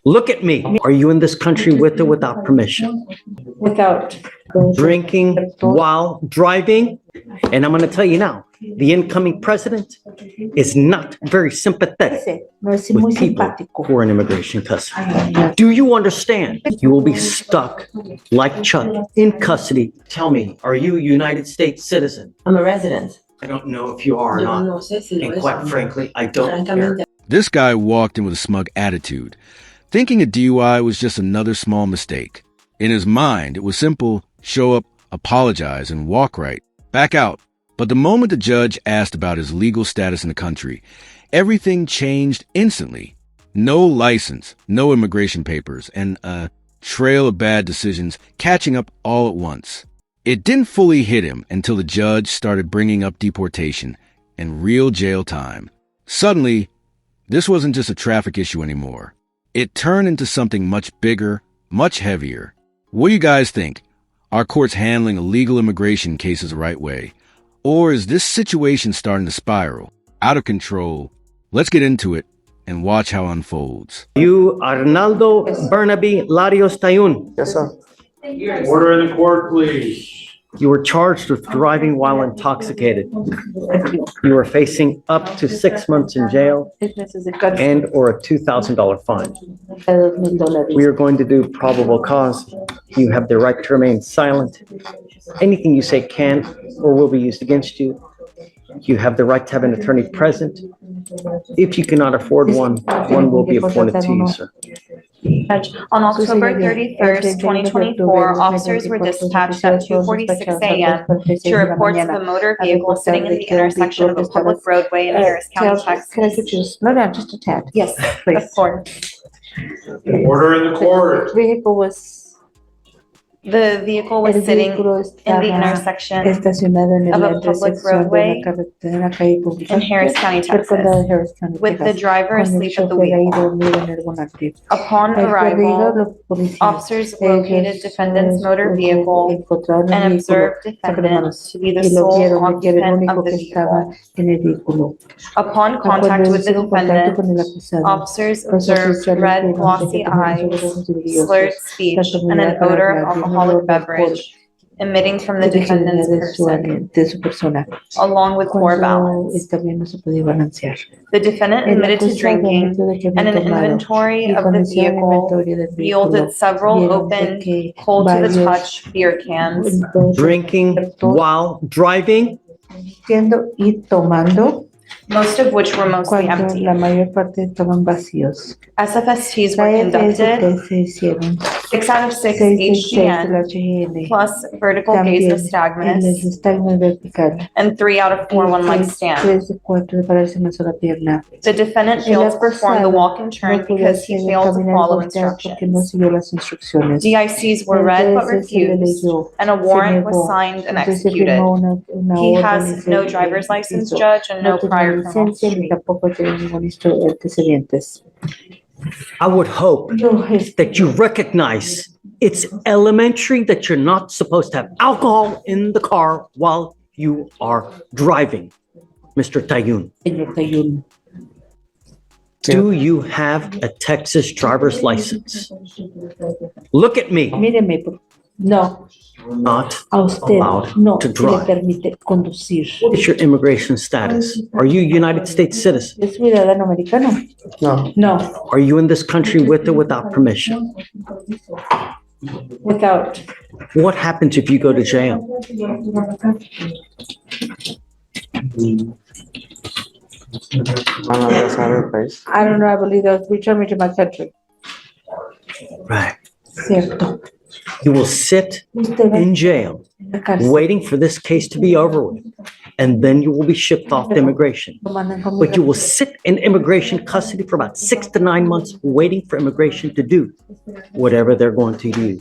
Look at me. Are you in this country with or without permission? Without. Drinking while driving? And I'm going to tell you now, the incoming president is not very sympathetic with people who are in immigration custody. Do you understand? You will be stuck like Chuck in custody. Tell me, are you a United States citizen? I'm a resident. I don't know if you are or not. And quite frankly, I don't care. This guy walked in with a smug attitude, thinking a DUI was just another small mistake. In his mind, it was simple: show up, apologize, and walk right. Back out. But the moment the judge asked about his legal status in the country, everything changed instantly. No license, no immigration papers, and a trail of bad decisions catching up all at once. It didn't fully hit him until the judge started bringing up deportation and real jail time. Suddenly, this wasn't just a traffic issue anymore. It turned into something much bigger, much heavier. What do you guys think? Are courts handling illegal immigration cases the right way? Or is this situation starting to spiral out of control? Let's get into it and watch how it unfolds. You, Arnaldo Bernabe Larios Tayun. Yes, sir. Order in the court, please. You were charged with driving while intoxicated. You are facing up to 6 months in jail and or a $2,000 fine. We are going to do probable cause. You have the right to remain silent. Anything you say can or will be used against you. You have the right to have an attorney present. If you cannot afford one, one will be appointed to you, sir. On October 31st, 2024, officers were dispatched at 2:46 a.m. to report to the motor vehicle sitting in the intersection of a public roadway in Harris County, Texas. Can I put you, slow down just a tad? Yes, Please. of course. Order in the court. The vehicle was sitting in the intersection estacionado en of la a public intersección de roadway la carretera calle pública in Harris County, del condado de Texas, Harris County, with the Texas, driver con el asleep at the chofer ahí wheel. dormido en el volante. Upon El perdido, arrival, los policías, officers located ellos, defendant's motor vehicle encontraron el and vehículo, observed defendant to be the y lo sole vieron que era el occupant único of the que estaba vehicle. en el vehículo. Upon Cuando contact with the hicieron contacto con el defendant, acusado, officers los observed oficiales red, vieron glossy que tenía eyes, sus ojos brillosos, slurred speech, and an para odor of hablar, y un alcoholic olor de alcohol beverage emitting from the que venía defendant's person, de su persona. along with poor Cuando balance. también no se podía balancear. The defendant El admitted to acusado drinking, admitió de que and había an tomado, inventory y of cuando the hicieron vehicle inventario del vehículo, yielded several vieron de open, que cold-to-the-touch beer cans. entonces, Drinking while driving? siendo y tomando, most of which were mostly cuando empty. la mayor parte estaban vacíos. SFSTs La were conducted, FST se hicieron 6 out of 6 6 del HGN, HGN, plus vertical gaze también el nystagmus, nystagmus vertical, and 3 out of 4 one-leg stand. 3 de 4 de pararse en una sola pierna. The defendant failed to perform the walk and turn No pudo because he hacer failed to caminar y follow voltear porque no instructions. siguió las instrucciones. DICs were read but Entonces, se le refused, leyó, and a se warrant was negó. signed and Entonces, se executed. firmó una He orden y has se no driver's license, hizo. judge, and no No tenía prior criminal licencia ni history. tampoco tenía ningún antecedentes. I would hope No, that you recognize it's elementary that you're not supposed to have alcohol in the car while you are driving, Mr. Tayun. señor Tayun. Do you have a Texas driver's license? Look at me. Míreme, no, Not a usted allowed no to se le drive. permite conducir. What is your immigration status? Are you a United States citizen? ¿Es ciudadano americano? No. No, Are you in this country with or without permission? without. What happens if you go to jail? Van a regresar al país. I don't know, I believe that return me to my country. Right. Cierto. You will sit Usted va in jail en la cárcel. waiting for this case to be over with, and then you will be shipped off to immigration. Lo mandan con But you will sit in immigration custody for about 6 to 9 months waiting for immigration to do whatever they're going to do.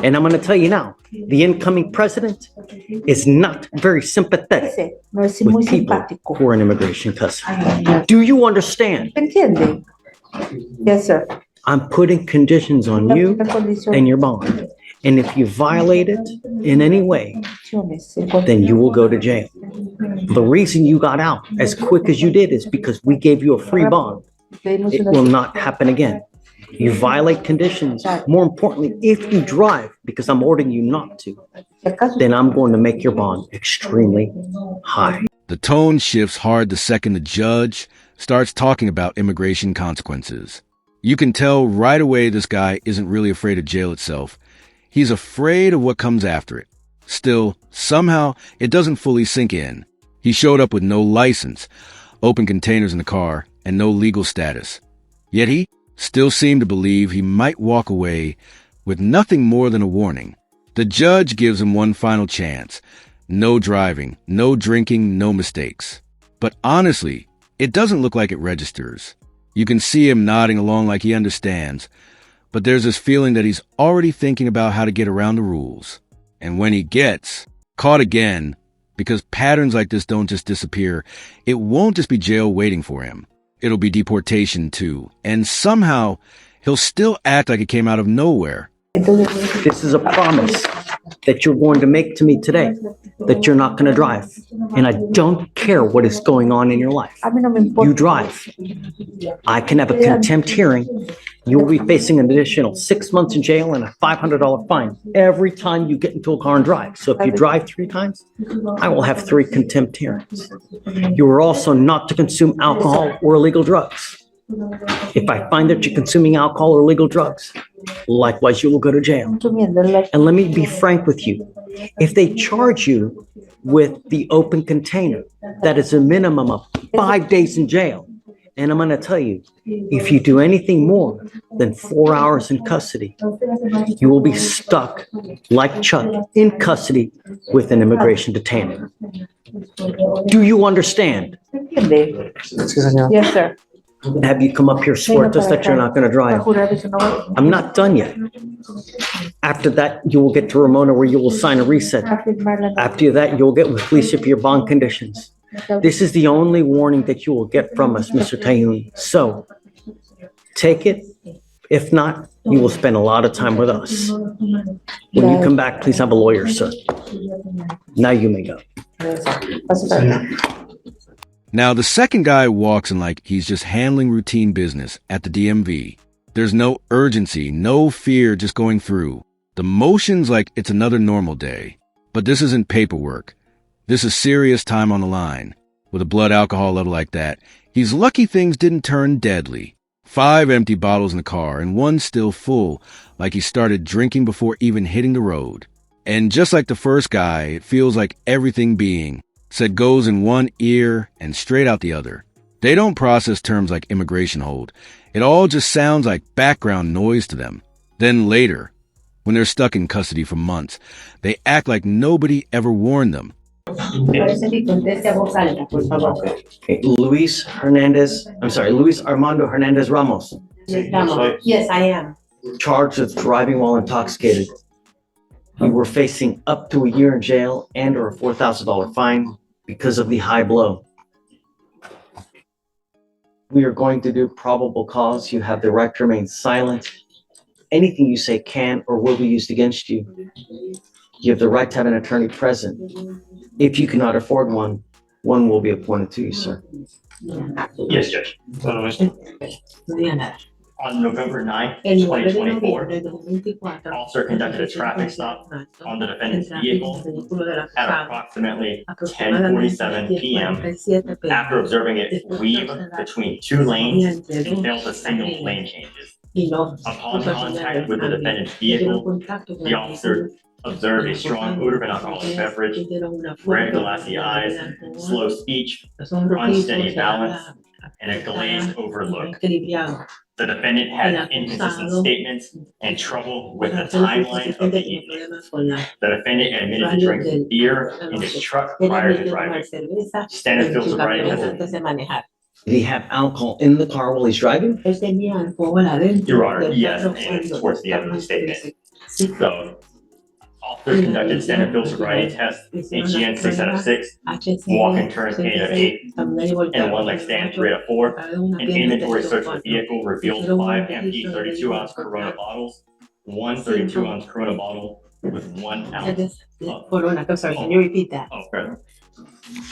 And I'm going to tell you now, the incoming president is not very sympathetic Ese no es muy with people simpático. who are in immigration custody. Ay, no. Do you understand? ¿Entiende? Yes, sir. I'm putting conditions on you Una condición, and your bond. And if you violate it in any way, condiciones, en contra- then you will go to jail. The reason you got out as quick as you did is because we gave you a free bond. pedimos It una- will not happen again. You violate conditions. More importantly, if you drive, because I'm ordering you not to, Si acaso, then I'm going to make your bond extremely high. The tone shifts hard the second the judge starts talking about immigration consequences. You can tell right away this guy isn't really afraid of jail itself. He's afraid of what comes after it. Still, somehow, it doesn't fully sink in. He showed up with no license, open containers in the car, and no legal status. Yet he still seemed to believe he might walk away with nothing more than a warning. The judge gives him one final chance. No driving, no drinking, no mistakes. But honestly, it doesn't look like it registers. You can see him nodding along like he understands, but there's this feeling that he's already thinking about how to get around the rules. And when he gets caught again, because patterns like this don't just disappear, it won't just be jail waiting for him. It'll be deportation too. And somehow, he'll still act like it came out of nowhere. This is a promise that you're going to make to me today, that you're not going to drive. And I don't care what is going on in your life. a mí no me importa. You drive. I can have a contempt hearing. You will be facing an additional 6 months in jail and a $500 fine every time you get into a car and drive. So if you drive 3 times, I will have 3 contempt hearings. You are also not to consume alcohol or illegal drugs. If I find that you're consuming alcohol or illegal drugs, likewise, you will go to jail. Consumiendo And let me be frank with you. If they charge you with the open container, that is a minimum of 5 days in jail. And I'm going to tell you, if you do anything more than 4 hours in custody, you will be stuck like Chuck in custody with an immigration detainer. Do you understand? ¿Entiende? Sí, señor. Yes, sir. Have you come up here, swear to us that you're not going to drive? Jurar de que no va I'm not done yet. After that, you will get to Ramona where you will sign a reset. a firmar la After that, you'll get with Felicia for your bond conditions. This is the only warning that you will get from us, Mr. Tayoun. So, take it. If not, you will spend a lot of time with us. When you come back, please have a lawyer, sir. Now you may go. Now, the second guy walks in like he's just handling routine business at the DMV. There's no urgency, no fear, just going through. The motions like it's another normal day. But this isn't paperwork. This is serious time on the line. With a blood alcohol level like that, he's lucky things didn't turn deadly. 5 empty bottles in the car and 1 still full, like he started drinking before even hitting the road. And just like the first guy, it feels like everything being said goes in one ear and straight out the other. They don't process terms like immigration hold. It all just sounds like background noise to them. Then later, when they're stuck in custody for months, they act like nobody ever warned them. Okay, Luis Armando Hernandez Ramos, Yes, I am. charged with driving while intoxicated. You were facing up to a year in jail and or a $4,000 fine because of the high blow. We are going to do probable cause. You have the right to remain silent. Anything you say can or will be used against you. You have the right to have an attorney present. If you cannot afford one, one will be appointed to you, sir. Yes, Judge. On November 9th, El 9 de 2024, noviembre de 2024, officer conducted a traffic stop on the defendant's vehicle at approximately 10:47 p.m. after observing it weave between 2 lanes and fail to signal lane changes. Upon contact with the defendant's vehicle, the officer observed a strong odor of an alcoholic beverage, red glassy eyes, slow speech, unsteady balance, and a glazed over look. The defendant had inconsistent statements and trouble with the timeline of the evening. The defendant admitted to drinking beer in his truck prior to driving. Standard field sobriety test. Did he have alcohol in the car while he's driving? Your Honor, yes, and towards the end of the statement. So, officer conducted standard field sobriety test, HGN 6 out of 6, walk and turn 8 out of 8, and 1 leg stand 3 out of 4. An inventory search of the vehicle revealed 5 empty 32-ounce Corona bottles, 1 32-ounce Corona bottle with 1 ounce Corona, I'm sorry, can you repeat that? of present.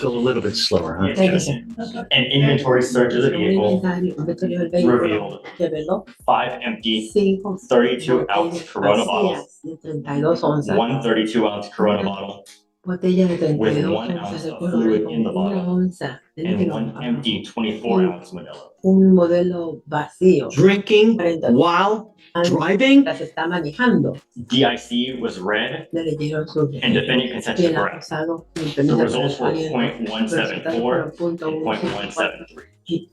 Go a little bit slower, huh? Thank you, sir. An inventory search of the vehicle Inventario del vehículo reveló 5 empty 5 32-ounce Corona bottles, vacías de 32 onzas, one 32-ounce Corona bottle, botellas de with 32 1 onzas ounce de of Corona fluid con in the una bottle, onza de and líquido one abajo. empty 24-ounce Modelo. Un modelo vacío. Drinking while driving? Mientras está manejando. DIC was read, Le leyeron su and defendant y consented el correct. acusado The permite results were resolver .174 and .173. y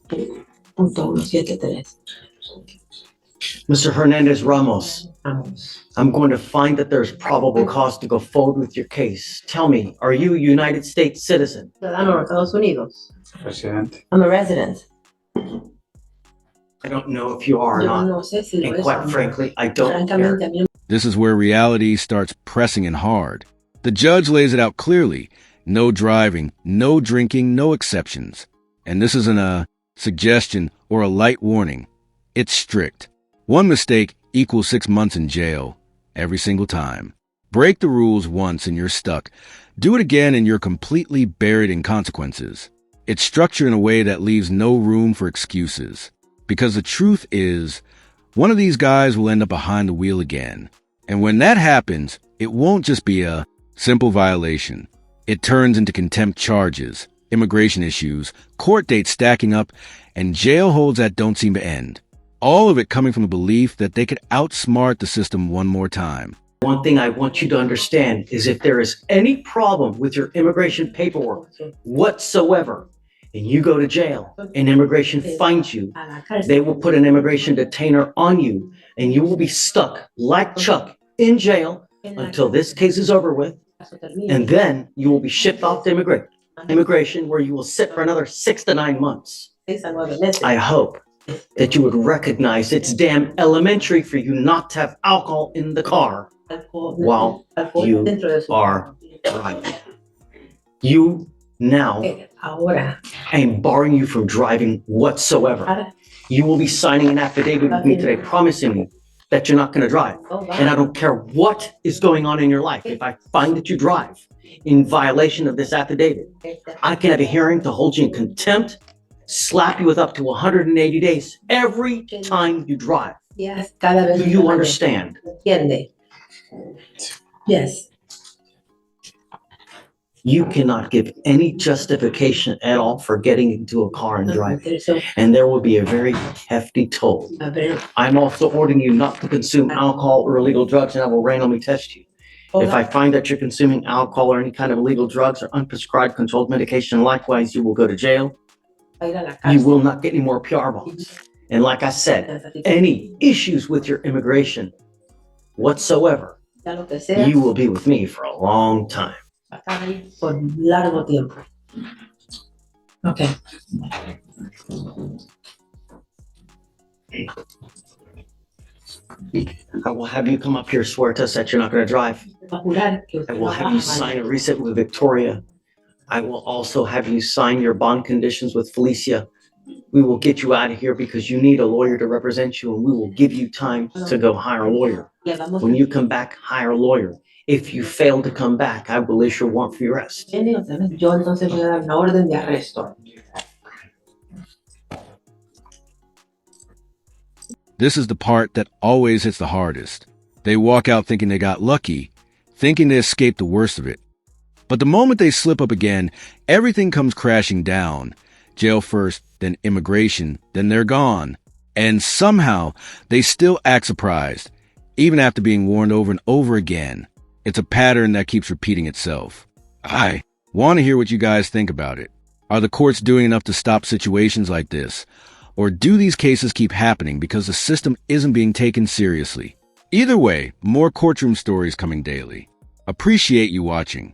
punto 173. Mr. Hernandez Ramos, Vamos. I'm going to find that there's probable cause to go forward with your case. Tell me, are you a United States citizen? Ciudadano de Estados Unidos. Presidente. I'm a resident. I don't know if you are or Yo not. no sé si lo And es o quite no. frankly, I don't care. Francamente, a mí This is where reality starts pressing in hard. The judge lays it out clearly. No driving, no drinking, no exceptions. And this isn't a suggestion or a light warning. It's strict. One mistake equals 6 months in jail. Every single time. Break the rules once and you're stuck. Do it again and you're completely buried in consequences. It's structured in a way that leaves no room for excuses. Because the truth is, one of these guys will end up behind the wheel again. And when that happens, it won't just be a simple violation. It turns into contempt charges, immigration issues, court dates stacking up, and jail holds that don't seem to end. All of it coming from the belief that they could outsmart the system one more time. One thing I want you to understand is if there is any problem with your immigration paperwork whatsoever, and you go to jail and immigration finds you, they will put an immigration detainer on you and you will be stuck like Chuck in jail until this case is over with. And then you will be shipped off to immigration where you will sit for another 6 to 9 months. I hope that you would recognize it's damn elementary for you not to have alcohol in the car while you are driving. You now, I am barring you from driving whatsoever. You will be signing an affidavit with me today promising me that you're not going to drive. And I don't care what is going on in your life. If I find that you drive in violation of this affidavit, I can have a hearing to hold you in contempt, slap you with up to 180 days every time you drive. Do you understand? Yes. You cannot give any justification at all for getting into a car and driving, and there will be a very hefty toll. I'm also ordering you not to consume alcohol or illegal drugs, and I will randomly test you. If I find that you're consuming alcohol or any kind of illegal drugs or unprescribed controlled medication, likewise, you will go to jail. You will not get any more PR bonds. And like I said, any issues with your immigration whatsoever, you will be with me for a long time. Por largo tiempo. Okay. I will have you come up here, swear to us that you're not going to drive. I will have you sign a receipt with Victoria. I will also have you sign your bond conditions with Felicia. We will get you out of here because you need a lawyer to represent you, and we will give you time to go hire a lawyer. When you come back, hire a lawyer. If you fail to come back, I will issue a warrant for your arrest. Yo entonces voy a dar una orden de arresto. This is the part that always hits the hardest. They walk out thinking they got lucky, thinking they escaped the worst of it. But the moment they slip up again, everything comes crashing down. Jail first, then immigration, then they're gone. And somehow, they still act surprised, even after being warned over and over again. It's a pattern that keeps repeating itself. I want to hear what you guys think about it. Are the courts doing enough to stop situations like this? Or do these cases keep happening because the system isn't being taken seriously? Either way, more courtroom stories coming daily. Appreciate you watching.